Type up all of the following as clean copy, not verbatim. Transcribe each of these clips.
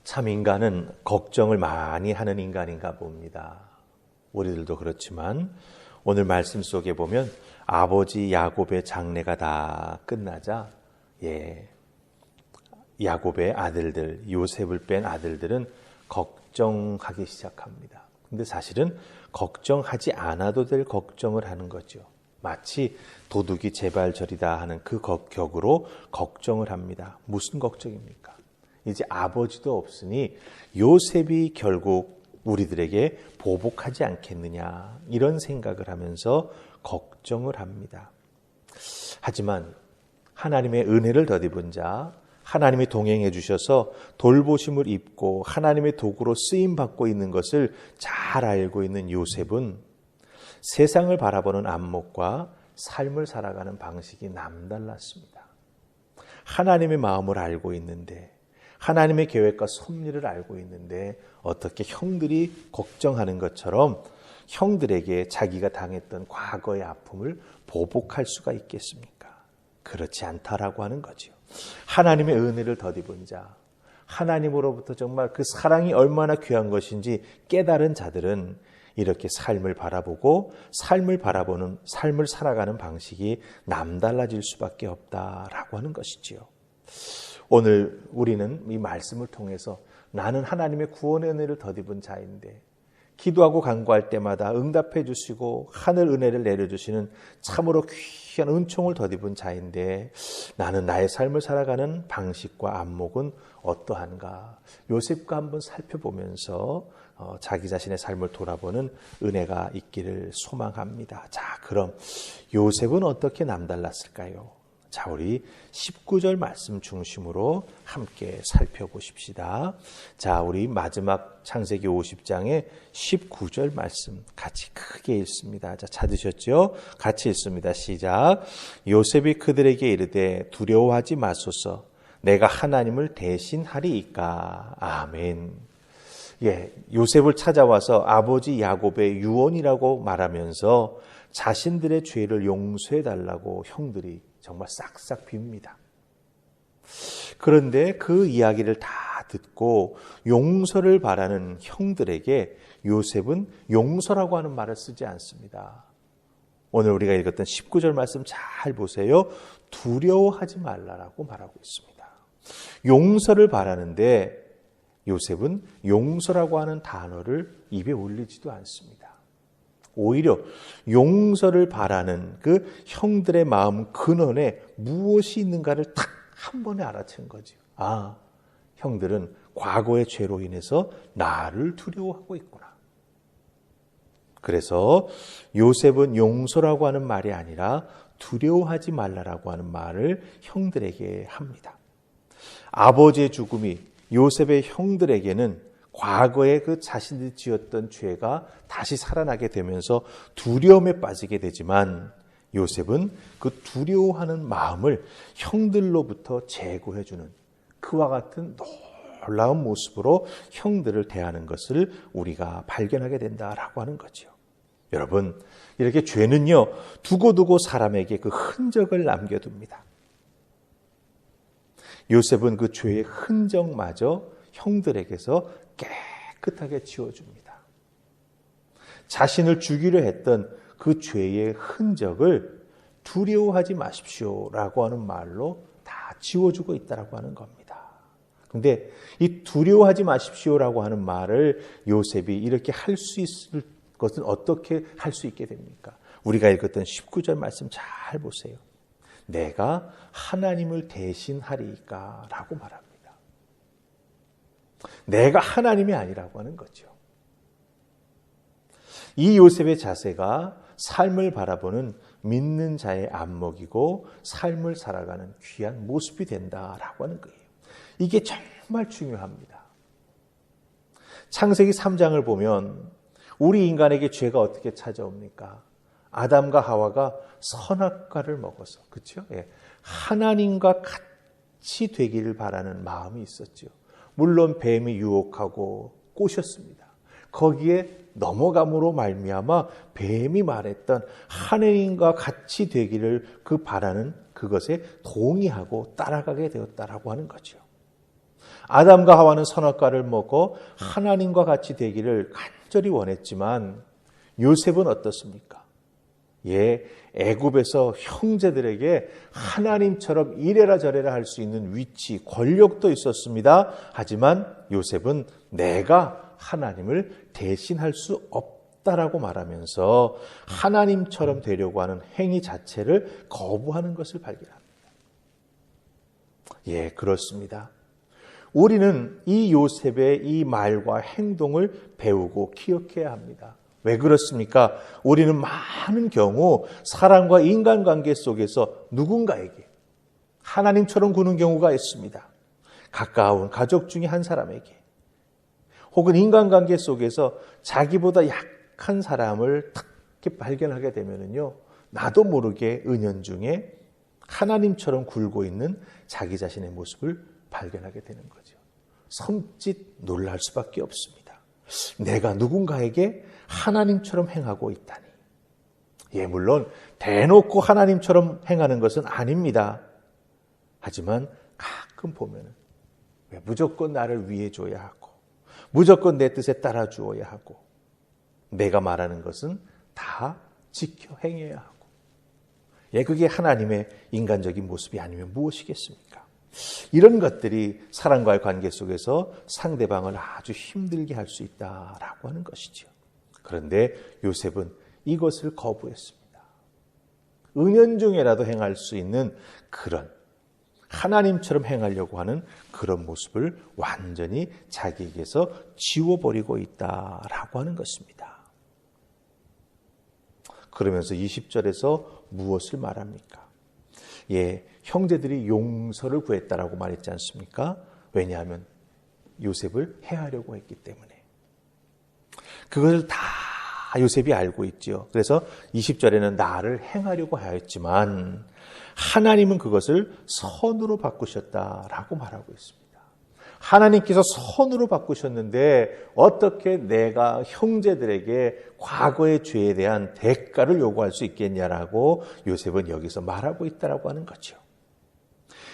참 인간은 걱정을 많이 하는 인간인가 봅니다. 우리들도 그렇지만 오늘 말씀 속에 보면 아버지 야곱의 장례가 다 끝나자 야곱의 아들들, 요셉을 뺀 아들들은 걱정하기 시작합니다. 근데 사실은 걱정하지 않아도 될 걱정을 하는 거죠. 마치 도둑이 제발저리다 하는 그 격으로 걱정을 합니다. 무슨 걱정입니까? 이제 아버지도 없으니 요셉이 결국 우리들에게 보복하지 않겠느냐, 이런 생각을 하면서 걱정을 합니다. 하지만 하나님의 은혜를 덧입은 자, 하나님이 동행해 주셔서 돌보심을 입고 하나님의 도구로 쓰임받고 있는 것을 잘 알고 있는 요셉은 세상을 바라보는 안목과 삶을 살아가는 방식이 남달랐습니다. 하나님의 마음을 알고 있는데, 하나님의 계획과 섭리를 알고 있는데 어떻게 형들이 걱정하는 것처럼 형들에게 자기가 당했던 과거의 아픔을 보복할 수가 있겠습니까? 그렇지 않다라고 하는 거죠. 하나님의 은혜를 덧입은 자, 하나님으로부터 정말 그 사랑이 얼마나 귀한 것인지 깨달은 자들은 이렇게 삶을 바라보고 삶을 바라보는 삶을 살아가는 방식이 남달라질 수밖에 없다라고 하는 것이지요. 오늘 우리는 이 말씀을 통해서 나는 하나님의 구원의 은혜를 덧입은 자인데, 기도하고 간구할 때마다 응답해 주시고 하늘 은혜를 내려주시는 참으로 귀한 은총을 덧입은 자인데, 나는 나의 삶을 살아가는 방식과 안목은 어떠한가? 요셉과 한번 살펴보면서 자기 자신의 삶을 돌아보는 은혜가 있기를 소망합니다. 자, 그럼 요셉은 어떻게 남달랐을까요? 자, 우리 19절 말씀 중심으로 함께 살펴보십시다. 자, 우리 마지막 창세기 50장의 19절 말씀 같이 크게 읽습니다. 자, 찾으셨죠? 같이 읽습니다. 시작. 요셉이 그들에게 이르되 두려워하지 마소서, 내가 하나님을 대신하리이까. 아멘. 요셉을 찾아와서 아버지 야곱의 유언이라고 말하면서 자신들의 죄를 용서해 달라고 형들이 정말 싹싹 빕니다. 그런데 그 이야기를 다 듣고 용서를 바라는 형들에게 요셉은 용서라고 하는 말을 쓰지 않습니다. 오늘 우리가 읽었던 19절 말씀 잘 보세요. 두려워하지 말라라고 말하고 있습니다. 용서를 바라는데 요셉은 용서라고 하는 단어를 입에 올리지도 않습니다. 오히려 용서를 바라는 그 형들의 마음 근원에 무엇이 있는가를 딱 한 번에 알아챈 거죠. 아, 형들은 과거의 죄로 인해서 나를 두려워하고 있구나. 그래서 요셉은 용서라고 하는 말이 아니라 두려워하지 말라라고 하는 말을 형들에게 합니다. 아버지의 죽음이 요셉의 형들에게는 과거에 그 자신들이 지었던 죄가 다시 살아나게 되면서 두려움에 빠지게 되지만, 요셉은 그 두려워하는 마음을 형들로부터 제거해주는 그와 같은 놀라운 모습으로 형들을 대하는 것을 우리가 발견하게 된다라고 하는 거죠. 여러분, 이렇게 죄는요, 두고두고 사람에게 그 흔적을 남겨둡니다. 요셉은 그 죄의 흔적마저 형들에게서 깨끗하게 지워줍니다. 자신을 죽이려 했던 그 죄의 흔적을 두려워하지 마십시오라고 하는 말로 다 지워주고 있다라고 하는 겁니다. 그런데 이 두려워하지 마십시오라고 하는 말을 요셉이 이렇게 할 수 있을 것은 어떻게 할 수 있게 됩니까? 우리가 읽었던 19절 말씀 잘 보세요. 내가 하나님을 대신하리이까 라고 말합니다. 내가 하나님이 아니라고 하는 거죠. 이 요셉의 자세가 삶을 바라보는 믿는 자의 안목이고 삶을 살아가는 귀한 모습이 된다라고 하는 거예요. 이게 정말 중요합니다. 창세기 3장을 보면 우리 인간에게 죄가 어떻게 찾아옵니까? 아담과 하와가 선악과를 먹어서, 그렇죠? 하나님과 같이 되기를 바라는 마음이 있었죠. 물론 뱀이 유혹하고 꼬셨습니다. 거기에 넘어감으로 말미암아 뱀이 말했던 하나님과 같이 되기를 바라는 그것에 동의하고 따라가게 되었다라고 하는 거죠. 아담과 하와는 선악과를 먹어 하나님과 같이 되기를 간절히 원했지만 요셉은 어떻습니까? 애굽에서 형제들에게 하나님처럼 이래라 저래라 할 수 있는 위치, 권력도 있었습니다. 하지만 요셉은 내가 하나님을 대신할 수 없다라고 말하면서 하나님처럼 되려고 하는 행위 자체를 거부하는 것을 발견합니다. 그렇습니다. 우리는 이 요셉의 이 말과 행동을 배우고 기억해야 합니다. 왜 그렇습니까? 우리는 많은 경우 사람과 인간관계 속에서 누군가에게 하나님처럼 구는 경우가 있습니다. 가까운 가족 중에 한 사람에게 혹은 인간관계 속에서 자기보다 약한 사람을 딱 발견하게 되면요, 나도 모르게 은연중에 하나님처럼 굴고 있는 자기 자신의 모습을 발견하게 되는 거죠. 섬짓 놀랄 수밖에 없습니다. 내가 누군가에게 하나님처럼 행하고 있다니. 물론 대놓고 하나님처럼 행하는 것은 아닙니다. 하지만 가끔 보면은 왜 무조건 나를 위해 줘야 하고 무조건 내 뜻에 따라 주어야 하고 내가 말하는 것은 다 지켜 행해야 하고 그게 하나님의 인간적인 모습이 아니면 무엇이겠습니까? 이런 것들이 사람과의 관계 속에서 상대방을 아주 힘들게 할 수 있다라고 하는 것이죠. 그런데 요셉은 이것을 거부했습니다. 은연중에라도 행할 수 있는 그런 하나님처럼 행하려고 하는 그런 모습을 완전히 자기에게서 지워버리고 있다라고 하는 것입니다. 그러면서 20절에서 무엇을 말합니까? 형제들이 용서를 구했다라고 말했지 않습니까? 왜냐하면 요셉을 해하려고 했기 때문에. 그것을 다 요셉이 알고 있죠. 그래서 20절에는 나를 행하려고 하였지만 하나님은 그것을 선으로 바꾸셨다라고 말하고 있습니다. 하나님께서 선으로 바꾸셨는데 어떻게 내가 형제들에게 과거의 죄에 대한 대가를 요구할 수 있겠냐라고 요셉은 여기서 말하고 있다라고 하는 거죠.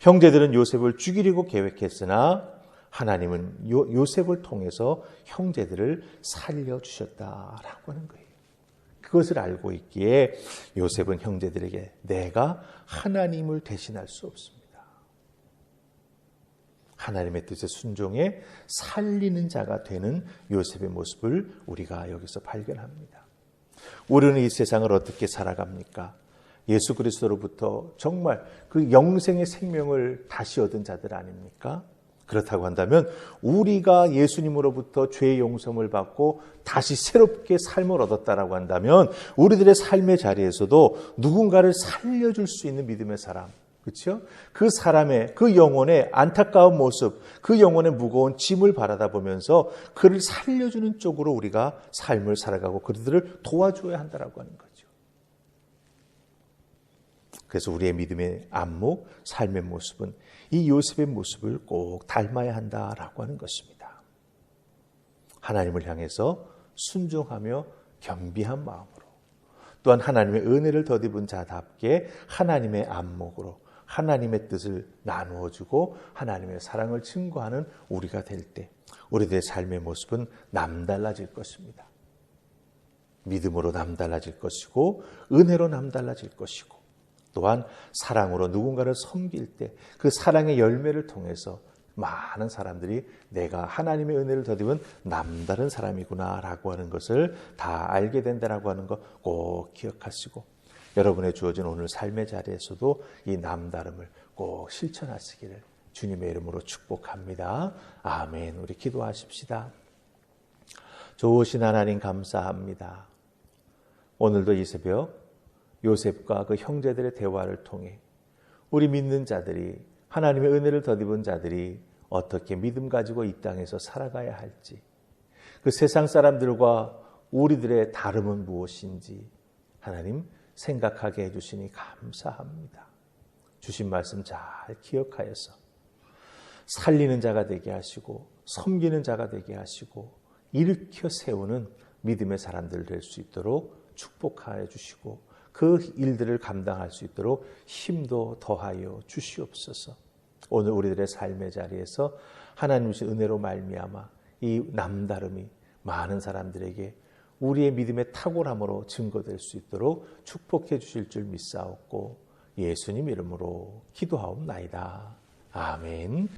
형제들은 요셉을 죽이려고 계획했으나 하나님은 요셉을 통해서 형제들을 살려주셨다라고 하는 거예요. 그것을 알고 있기에 요셉은 형제들에게 내가 하나님을 대신할 수 없습니다. 하나님의 뜻에 순종해 살리는 자가 되는 요셉의 모습을 우리가 여기서 발견합니다. 우리는 이 세상을 어떻게 살아갑니까? 예수 그리스도로부터 정말 그 영생의 생명을 다시 얻은 자들 아닙니까? 그렇다고 한다면 우리가 예수님으로부터 죄의 용서를 받고 다시 새롭게 삶을 얻었다라고 한다면 우리들의 삶의 자리에서도 누군가를 살려줄 수 있는 믿음의 사람, 그렇죠? 그 사람의 그 영혼의 안타까운 모습, 그 영혼의 무거운 짐을 바라다 보면서 그를 살려주는 쪽으로 우리가 삶을 살아가고 그들을 도와줘야 한다라고 하는 거죠. 그래서 우리의 믿음의 안목, 삶의 모습은 이 요셉의 모습을 꼭 닮아야 한다라고 하는 것입니다. 하나님을 향해서 순종하며 겸비한 마음으로 또한 하나님의 은혜를 덧입은 자답게 하나님의 안목으로 하나님의 뜻을 나누어주고 하나님의 사랑을 증거하는 우리가 될 때 우리들의 삶의 모습은 남달라질 것입니다. 믿음으로 남달라질 것이고 은혜로 남달라질 것이고 또한 사랑으로 누군가를 섬길 때 그 사랑의 열매를 통해서 많은 사람들이 내가 하나님의 은혜를 덧입은 남다른 사람이구나라고 하는 것을 다 알게 된다라고 하는 거 꼭 기억하시고 여러분의 주어진 오늘 삶의 자리에서도 이 남다름을 꼭 실천하시기를 주님의 이름으로 축복합니다. 아멘. 우리 기도하십시다. 좋으신 하나님 감사합니다. 오늘도 이 새벽 요셉과 그 형제들의 대화를 통해 우리 믿는 자들이 하나님의 은혜를 덧입은 자들이 어떻게 믿음 가지고 이 땅에서 살아가야 할지 그 세상 사람들과 우리들의 다름은 무엇인지 하나님 생각하게 해주시니 감사합니다. 주신 말씀 잘 기억하여서 살리는 자가 되게 하시고 섬기는 자가 되게 하시고 일으켜 세우는 믿음의 사람들 될 수 있도록 축복하여 주시고 그 일들을 감당할 수 있도록 힘도 더하여 주시옵소서. 오늘 우리들의 삶의 자리에서 하나님 주신 은혜로 말미암아 이 남다름이 많은 사람들에게 우리의 믿음의 탁월함으로 증거될 수 있도록 축복해 주실 줄 믿사옵고 예수님 이름으로 기도하옵나이다. 아멘.